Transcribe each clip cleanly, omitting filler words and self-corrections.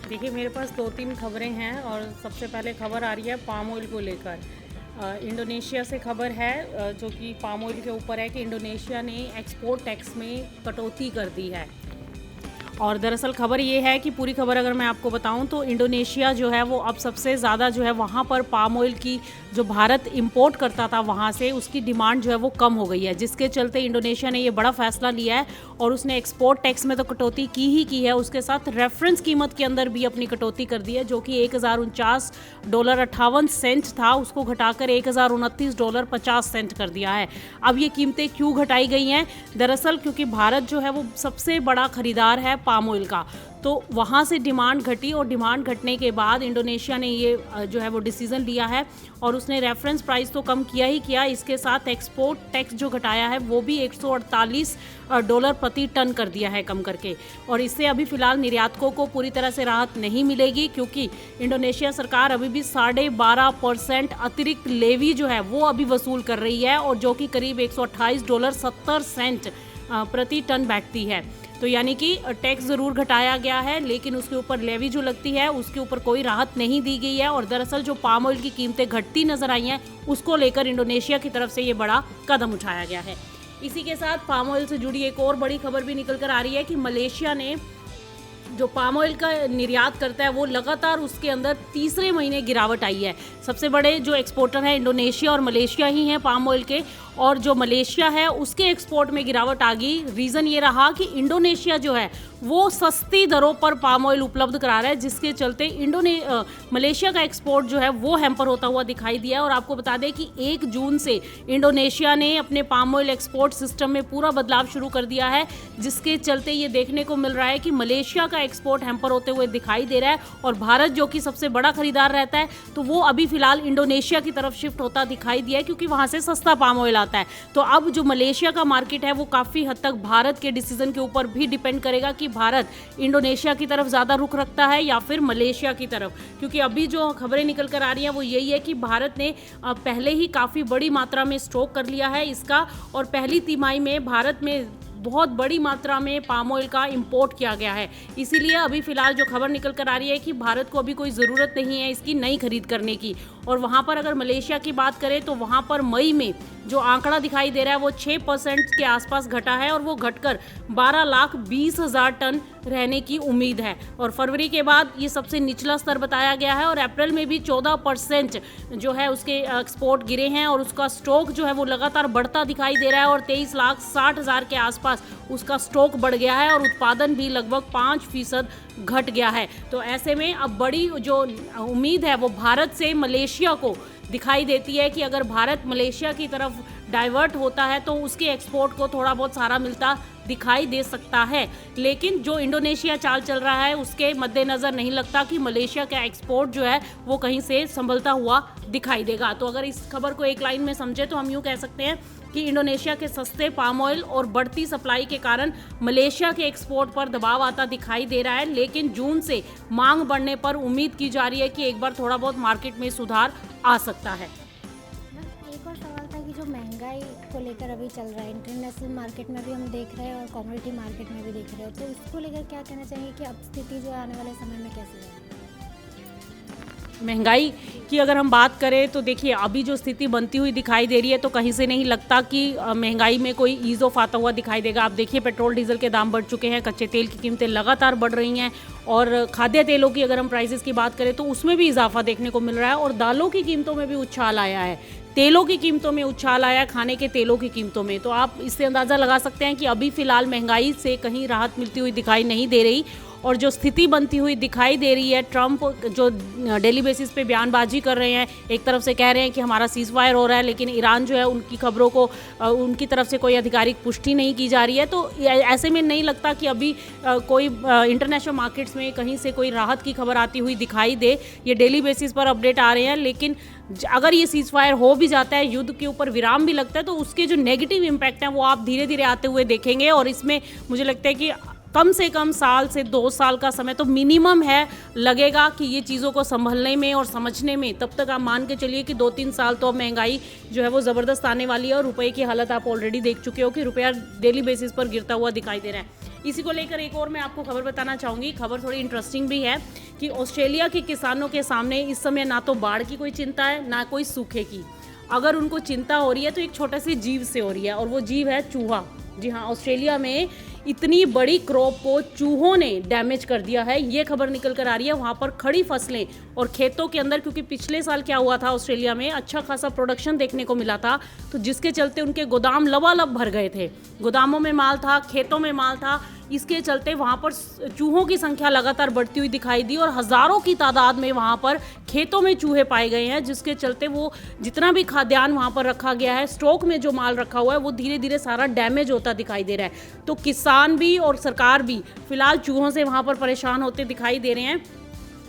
देखिए, मेरे पास 2-3 खबरें हैं और सबसे पहले खबर आ रही है पाम ऑयल को लेकर। इंडोनेशिया से खबर है जो कि पाम ऑयल के ऊपर है कि इंडोनेशिया ने एक्सपोर्ट टैक्स में कटौती कर दी है। और दरअसल खबर ये है कि पूरी खबर अगर मैं आपको बताऊं तो इंडोनेशिया जो है वो अब सबसे ज़्यादा जो है वहाँ पर पाम ऑयल की जो भारत इंपोर्ट करता था वहाँ से उसकी डिमांड जो है वो कम हो गई है, जिसके चलते इंडोनेशिया ने ये बड़ा फैसला लिया है और उसने एक्सपोर्ट टैक्स में तो कटौती की ही की है, उसके साथ रेफरेंस कीमत के अंदर भी अपनी कटौती कर दी है, जो कि $1049.58 था, उसको घटाकर $1029.50 कर दिया है। अब ये कीमतें क्यों घटाई गई हैं? दरअसल क्योंकि भारत जो है वो सबसे बड़ा खरीदार है पाम ऑयल का, तो वहाँ से डिमांड घटी और डिमांड घटने के बाद इंडोनेशिया ने ये जो है वो डिसीज़न लिया है और उसने रेफरेंस प्राइस तो कम किया ही किया, इसके साथ एक्सपोर्ट टैक्स जो घटाया है वो भी $148 प्रति टन कर दिया है कम करके। और इससे अभी फ़िलहाल निर्यातकों को पूरी तरह से राहत नहीं मिलेगी, क्योंकि इंडोनेशिया सरकार अभी भी 12.5% अतिरिक्त लेवी जो है वो अभी वसूल कर रही है, और जो कि करीब $128.70 प्रति टन बैठती है। तो यानी कि टैक्स ज़रूर घटाया गया है, लेकिन उसके ऊपर लेवी जो लगती है उसके ऊपर कोई राहत नहीं दी गई है। और दरअसल जो पाम ऑयल की कीमतें घटती नजर आई हैं उसको लेकर इंडोनेशिया की तरफ से ये बड़ा कदम उठाया गया है। इसी के साथ पाम ऑयल से जुड़ी एक और बड़ी खबर भी निकल कर आ रही है कि मलेशिया ने जो पाम ऑयल का निर्यात करता है वो लगातार उसके अंदर तीसरे महीने गिरावट आई है। सबसे बड़े जो एक्सपोर्टर हैं इंडोनेशिया और मलेशिया ही हैं पाम ऑयल के, और जो मलेशिया है उसके एक्सपोर्ट में गिरावट आ गई। रीज़न ये रहा कि इंडोनेशिया जो है वो सस्ती दरों पर पाम ऑयल उपलब्ध करा रहा है, जिसके चलते मलेशिया का एक्सपोर्ट जो है वो हैम्पर होता हुआ दिखाई दिया। और आपको बता दें कि 1 जून से इंडोनेशिया ने अपने पाम ऑयल एक्सपोर्ट सिस्टम में पूरा बदलाव शुरू कर दिया है, जिसके चलते ये देखने को मिल रहा है कि मलेशिया का एक्सपोर्ट हैम्पर होते हुए दिखाई दे रहा है, और भारत जो कि सबसे बड़ा खरीदार रहता है तो वो अभी फिलहाल इंडोनेशिया की तरफ शिफ्ट होता दिखाई दिया है, क्योंकि वहाँ से सस्ता पाम ऑयल आता है। तो अब जो मलेशिया का मार्केट है वो काफ़ी हद तक भारत के डिसीजन के ऊपर भी डिपेंड करेगा कि भारत इंडोनेशिया की तरफ ज़्यादा रुख रखता है या फिर मलेशिया की तरफ। क्योंकि अभी जो खबरें निकल कर आ रही हैं वो यही है कि भारत ने पहले ही काफ़ी बड़ी मात्रा में स्टॉक कर लिया है इसका, और पहली तिमाही में भारत में बहुत बड़ी मात्रा में पाम ऑयल का इंपोर्ट किया गया है। इसीलिए अभी फ़िलहाल जो खबर निकल कर आ रही है कि भारत को अभी कोई ज़रूरत नहीं है इसकी नई खरीद करने की। और वहाँ पर अगर मलेशिया की बात करें तो वहाँ पर मई में जो आंकड़ा दिखाई दे रहा है वो 6% के आसपास घटा है, और वो घटकर 12,20,000 टन रहने की उम्मीद है। और फरवरी के बाद ये सबसे निचला स्तर बताया गया है, और अप्रैल में भी 14% जो है उसके एक्सपोर्ट गिरे हैं, और उसका स्टॉक जो है वो लगातार बढ़ता दिखाई दे रहा है, और 23,60,000 के आसपास उसका स्टॉक बढ़ गया है, और उत्पादन भी लगभग 5% घट गया है। तो ऐसे में अब बड़ी जो उम्मीद है वो भारत से मलेशिया को दिखाई देती है कि अगर भारत मलेशिया की तरफ डाइवर्ट होता है तो उसके एक्सपोर्ट को थोड़ा बहुत सहारा मिलता दिखाई दे सकता है। लेकिन जो इंडोनेशिया चाल चल रहा है उसके मद्देनज़र नहीं लगता कि मलेशिया का एक्सपोर्ट जो है वो कहीं से संभलता हुआ दिखाई देगा। तो अगर इस खबर को एक लाइन में समझे तो हम यूँ कह सकते हैं कि इंडोनेशिया के सस्ते पाम ऑयल और बढ़ती सप्लाई के कारण मलेशिया के एक्सपोर्ट पर दबाव आता दिखाई दे रहा है, लेकिन जून से मांग बढ़ने पर उम्मीद की जा रही है कि एक बार थोड़ा बहुत मार्केट में सुधार आ सकता है। एक और सवाल था कि जो महंगाई को लेकर अभी चल रहा है इंटरनेशनल मार्केट में भी हम देख रहे हैं और कम्युनिटी मार्केट में भी देख रहे हैं, तो इसको लेकर क्या कहना चाहिए कि अब स्थिति जो है आने वाले समय में कैसी है? महंगाई की अगर हम बात करें तो देखिए अभी जो स्थिति बनती हुई दिखाई दे रही है तो कहीं से नहीं लगता कि महंगाई में कोई ईज़ ऑफ आता हुआ दिखाई देगा। आप देखिए पेट्रोल डीजल के दाम बढ़ चुके हैं, कच्चे तेल की कीमतें लगातार बढ़ रही हैं, और खाद्य तेलों की अगर हम प्राइसेस की बात करें तो उसमें भी इजाफा देखने को मिल रहा है, और दालों की कीमतों में भी उछाल आया है, तेलों की कीमतों में उछाल आया, खाने के तेलों की कीमतों में। तो आप इससे अंदाज़ा लगा सकते हैं कि अभी फ़िलहाल महंगाई से कहीं राहत मिलती हुई दिखाई नहीं दे रही, और जो स्थिति बनती हुई दिखाई दे रही है, ट्रंप जो डेली बेसिस पे बयानबाजी कर रहे हैं, एक तरफ से कह रहे हैं कि हमारा सीज़ फायर हो रहा है, लेकिन ईरान जो है उनकी खबरों को उनकी तरफ से कोई आधिकारिक पुष्टि नहीं की जा रही है। तो ऐसे में नहीं लगता कि अभी कोई इंटरनेशनल मार्केट्स में कहीं से कोई राहत की खबर आती हुई दिखाई दे। ये डेली बेसिस पर अपडेट आ रहे हैं, लेकिन अगर ये सीज़ फायर हो भी जाता है, युद्ध के ऊपर विराम भी लगता है, तो उसके जो नेगेटिव इम्पैक्ट हैं वो आप धीरे धीरे आते हुए देखेंगे। और इसमें मुझे लगता है कि कम से कम साल से 2 साल का समय तो मिनिमम है लगेगा कि ये चीज़ों को संभलने में और समझने में। तब तक आप मान के चलिए कि 2-3 साल तो अब महंगाई जो है वो ज़बरदस्त आने वाली है, और रुपए की हालत आप ऑलरेडी देख चुके हो कि रुपया डेली बेसिस पर गिरता हुआ दिखाई दे रहा है। इसी को लेकर एक और मैं आपको खबर बताना चाहूँगी। खबर थोड़ी इंटरेस्टिंग भी है कि ऑस्ट्रेलिया के किसानों के सामने इस समय ना तो बाढ़ की कोई चिंता है, ना कोई सूखे की। अगर उनको चिंता हो रही है तो एक छोटे से जीव से हो रही है, और वो जीव है चूहा। जी हाँ, ऑस्ट्रेलिया में इतनी बड़ी क्रॉप को चूहों ने डैमेज कर दिया है, ये खबर निकल कर आ रही है। वहाँ पर खड़ी फसलें और खेतों के अंदर, क्योंकि पिछले साल क्या हुआ था, ऑस्ट्रेलिया में अच्छा खासा प्रोडक्शन देखने को मिला था, तो जिसके चलते उनके गोदाम लबालब भर गए थे। गोदामों में माल था, खेतों में माल था, इसके चलते वहाँ पर चूहों की संख्या लगातार बढ़ती हुई दिखाई दी और हज़ारों की तादाद में वहाँ पर खेतों में चूहे पाए गए हैं, जिसके चलते वो जितना भी खाद्यान्न वहाँ पर रखा गया है, स्टॉक में जो माल रखा हुआ है, वो धीरे धीरे सारा डैमेज होता दिखाई दे रहा है। तो किसान भी और सरकार भी फिलहाल चूहों से वहाँ पर परेशान होते दिखाई दे रहे हैं,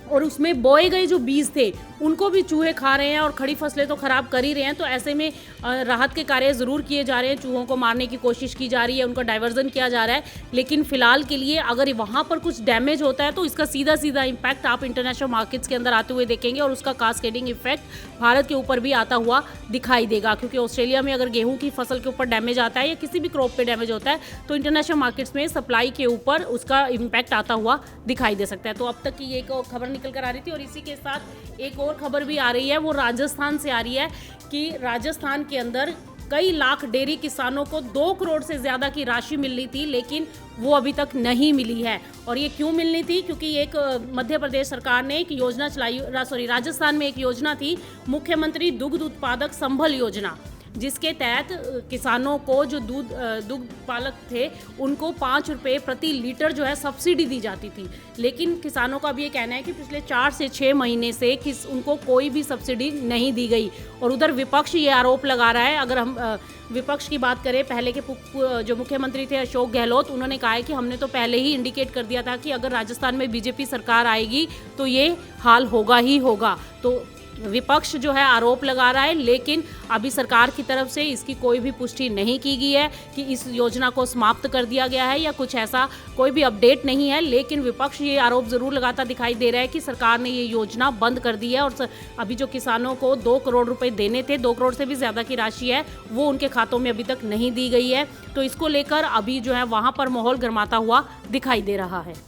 और उसमें बोए गए जो बीज थे उनको भी चूहे खा रहे हैं और खड़ी फसलें तो ख़राब कर ही रहे हैं। तो ऐसे में राहत के कार्य ज़रूर किए जा रहे हैं, चूहों को मारने की कोशिश की जा रही है, उनका डाइवर्जन किया जा रहा है, लेकिन फ़िलहाल के लिए अगर वहाँ पर कुछ डैमेज होता है तो इसका सीधा सीधा इम्पैक्ट आप इंटरनेशनल मार्केट्स के अंदर आते हुए देखेंगे, और उसका कास्केडिंग इफेक्ट भारत के ऊपर भी आता हुआ दिखाई देगा। क्योंकि ऑस्ट्रेलिया में अगर गेहूँ की फसल के ऊपर डैमेज आता है या किसी भी क्रॉप पर डैमेज होता है तो इंटरनेशनल मार्केट्स में सप्लाई के ऊपर उसका इम्पैक्ट आता हुआ दिखाई दे सकता है। तो अब तक की एक खबर निकल कर आ रही थी, और इसी के साथ एक और खबर भी आ रही है, वो राजस्थान से आ रही है कि राजस्थान के अंदर कई लाख डेयरी किसानों को 2 करोड़ से ज़्यादा की राशि मिलनी थी, लेकिन वो अभी तक नहीं मिली है। और ये क्यों मिलनी थी? क्योंकि एक मध्य प्रदेश सरकार ने एक योजना चलाई, राजस्थान में एक योजना थी, मुख्यमंत्री दुग्ध उत्पादक संबल योजना, जिसके तहत किसानों को जो दुग्ध पालक थे उनको 5 रुपये प्रति लीटर जो है सब्सिडी दी जाती थी। लेकिन किसानों का भी ये कहना है कि पिछले 4 से 6 महीने से उनको कोई भी सब्सिडी नहीं दी गई। और उधर विपक्ष ये आरोप लगा रहा है, अगर हम विपक्ष की बात करें, पहले के जो मुख्यमंत्री थे अशोक गहलोत, उन्होंने कहा है कि हमने तो पहले ही इंडिकेट कर दिया था कि अगर राजस्थान में बीजेपी सरकार आएगी तो ये हाल होगा ही होगा। तो विपक्ष जो है आरोप लगा रहा है, लेकिन अभी सरकार की तरफ से इसकी कोई भी पुष्टि नहीं की गई है कि इस योजना को समाप्त कर दिया गया है या कुछ ऐसा कोई भी अपडेट नहीं है। लेकिन विपक्ष ये आरोप ज़रूर लगाता दिखाई दे रहा है कि सरकार ने ये योजना बंद कर दी है, और अभी जो किसानों को 2 करोड़ रुपए देने थे, 2 करोड़ से भी ज़्यादा की राशि है, वो उनके खातों में अभी तक नहीं दी गई है। तो इसको लेकर अभी जो है वहाँ पर माहौल गर्माता हुआ दिखाई दे रहा है।